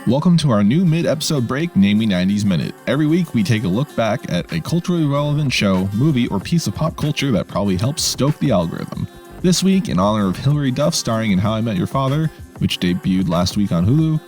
Welcome to our new mid-episode break, namely 90s Minute. Every week we take a look back at a culturally relevant show, movie, or piece of pop culture that probably helps stoke the algorithm. This week, in honor of Hilary Duff starring in How I Met Your Father, which debuted last week on Hulu,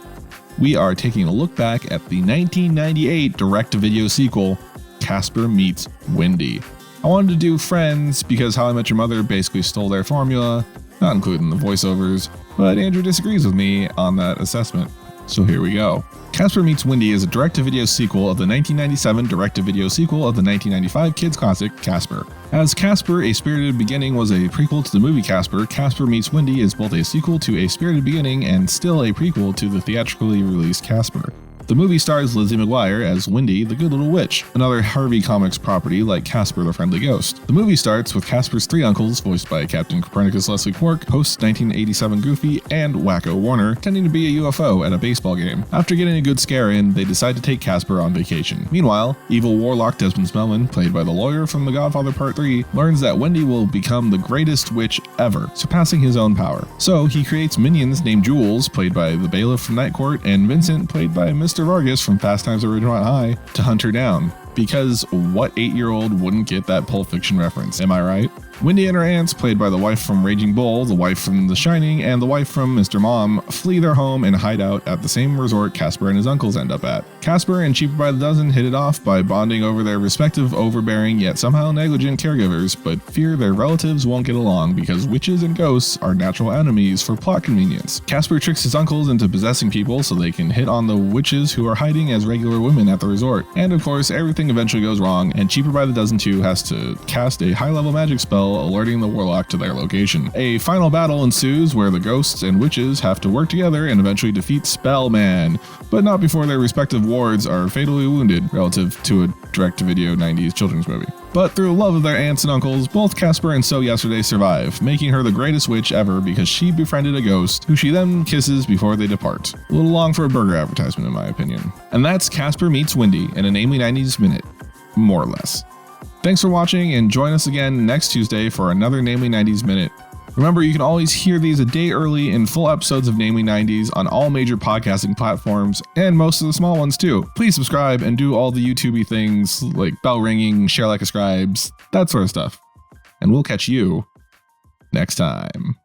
we are taking a look back at the 1998 direct-to-video sequel, Casper Meets Wendy. I wanted to do Friends because How I Met Your Mother basically stole their formula, not including the voiceovers, but Andrew disagrees with me on that assessment. So here we go. Casper Meets Wendy is a direct-to-video sequel of the 1997 direct-to-video sequel of the 1995 kids classic, Casper. As Casper, A Spirited Beginning was a prequel to the movie Casper, Casper Meets Wendy is both a sequel to A Spirited Beginning and still a prequel to the theatrically released Casper. The movie stars Lizzie McGuire as Wendy the Good Witch, another Harvey Comics property like Casper the Friendly Ghost. The movie starts with Casper's three uncles, voiced by Captain Copernicus Leslie Quark, post-1987 Goofy, and Wacko Warner, pretending to be a UFO at a baseball game. After getting a good scare in, they decide to take Casper on vacation. Meanwhile, evil warlock Desmond Spellman, played by the lawyer from The Godfather Part 3, learns that Wendy will become the greatest witch ever, surpassing his own power. So he creates minions named Jules, played by the bailiff from Night Court, and Vincent, played by Mr. Vargas from Fast Times at Ridgemont High, to hunt her down. Because what 8-year-old wouldn't get that Pulp Fiction reference, am I right? Wendy and her aunts, played by the wife from Raging Bull, the wife from The Shining, and the wife from Mr. Mom, flee their home and hide out at the same resort Casper and his uncles end up at. Casper and Cheaper by the Dozen hit it off by bonding over their respective overbearing yet somehow negligent caregivers, but fear their relatives won't get along because witches and ghosts are natural enemies for plot convenience. Casper tricks his uncles into possessing people so they can hit on the witches who are hiding as regular women at the resort. And of course, everything eventually goes wrong, and Cheaper by the Dozen 2 has to cast a high-level magic spell alerting the warlock to their location. A final battle ensues where the ghosts and witches have to work together and eventually defeat Spellman, but not before their respective wards are fatally wounded relative to a direct-to-video 90s children's movie. But through love of their aunts and uncles, both Casper and So Yesterday survive, making her the greatest witch ever because she befriended a ghost who she then kisses before they depart. A little long for a burger advertisement in my opinion. And that's Casper Meets Wendy in a namely 90s minute, more or less. Thanks for watching, and join us again next Tuesday for another Namely 90s Minute. Remember, you can always hear these a day early in full episodes of Namely 90s on all major podcasting platforms, and most of the small ones too. Please subscribe and do all the YouTube-y things like bell ringing, share like a scribes, that sort of stuff. And we'll catch you next time.